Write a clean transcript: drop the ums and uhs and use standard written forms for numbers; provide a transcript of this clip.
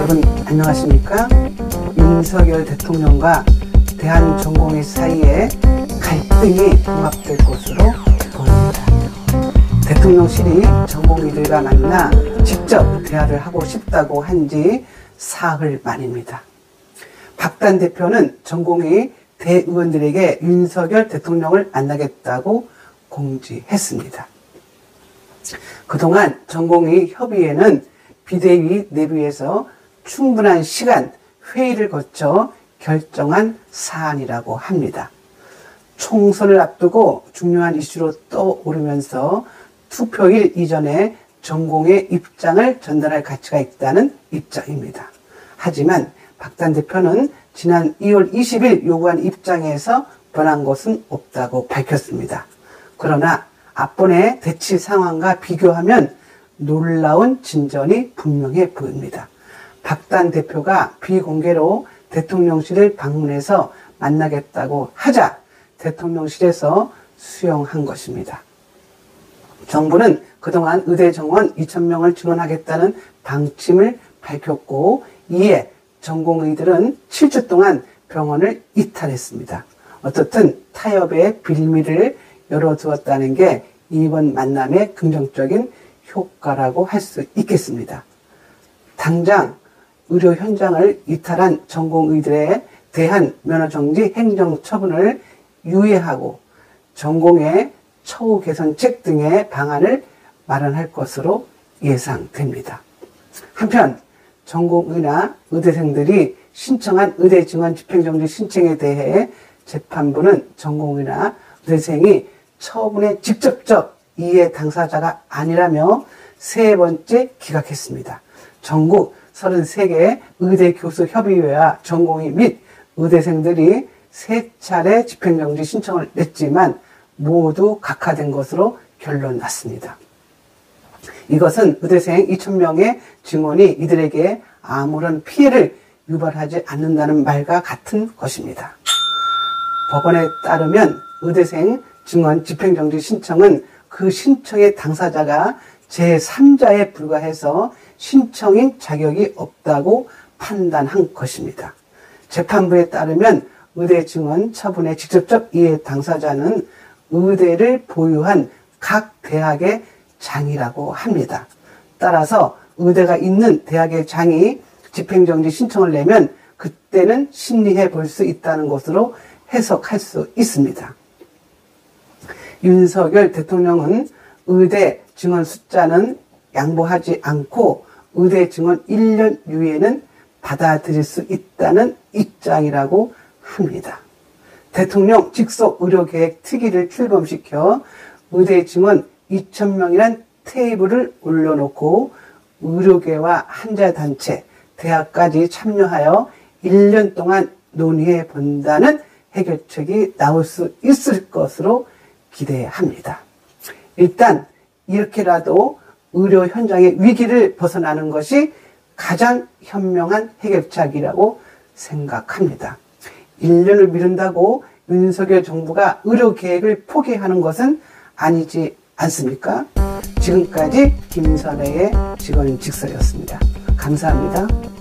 여러분 안녕하십니까? 윤석열 대통령과 대한전공의 사이에 갈등이 봉합될 것으로 보입니다. 대통령실이 전공의들과 만나 직접 대화를 하고 싶다고 한 지 사흘 만입니다. 박단 대표는 전공의 대의원들에게 윤석열 대통령을 만나겠다고 공지했습니다. 그동안 전공의 협의회는 비대위 내부에서 충분한 시간 회의를 거쳐 결정한 사안이라고 합니다. 총선을 앞두고 중요한 이슈로 떠오르면서 투표일 이전에 전공의 입장을 전달할 가치가 있다는 입장입니다. 하지만 박단 대표는 지난 2월 20일 요구한 입장에서 변한 것은 없다고 밝혔습니다. 그러나 앞번의 대치 상황과 비교하면 놀라운 진전이 분명해 보입니다. 박단 대표가 비공개로 대통령실을 방문해서 만나겠다고 하자 대통령실에서 수용한 것입니다. 정부는 그동안 의대 정원 2,000명을 증원하겠다는 방침을 밝혔고 이에 전공의들은 7주 동안 병원을 이탈했습니다. 어떻든 타협의 빌미를 열어두었다는 게 이번 만남의 긍정적인 효과라고 할 수 있겠습니다. 당장 의료 현장을 이탈한 전공의들에 대한 면허정지 행정처분을 유예하고 전공의 처우 개선책 등의 방안을 마련할 것으로 예상됩니다. 한편 전공의나 의대생들이 신청한 의대 증원 집행정지 신청에 대해 재판부는 전공의나 의대생이 처분의 직접적 이해 당사자가 아니라며 세 번째 기각했습니다. 전국 33개 의대교수협의회와 전공의 및 의대생들이 3차례 집행정지 신청을 냈지만 모두 각하된 것으로 결론 났습니다. 이것은 의대생 2,000명의 증원이 이들에게 아무런 피해를 유발하지 않는다는 말과 같은 것입니다. 법원에 따르면 의대생 증원 집행정지 신청은 그 신청의 당사자가 제3자에 불과해서 신청인 자격이 없다고 판단한 것입니다. 재판부에 따르면 의대 증원 처분의 직접적 이해 당사자는 의대를 보유한 각 대학의 장이라고 합니다. 따라서 의대가 있는 대학의 장이 집행정지 신청을 내면 그때는 심리해 볼 수 있다는 것으로 해석할 수 있습니다. 윤석열 대통령은 의대 증원 숫자는 양보하지 않고 의대 증원 1년 유예는 받아들일 수 있다는 입장이라고 합니다. 대통령 직속 의료계획 특위를 출범시켜 의대 증원 2,000명이란 테이블을 올려놓고 의료계와 환자단체, 대학까지 참여하여 1년 동안 논의해 본다는 해결책이 나올 수 있을 것으로 기대합니다. 일단 이렇게라도 의료 현장의 위기를 벗어나는 것이 가장 현명한 해결책이라고 생각합니다. 1년을 미룬다고 윤석열 정부가 의료 계획을 포기하는 것은 아니지 않습니까? 지금까지 김선혜의 직원직설이었습니다. 감사합니다.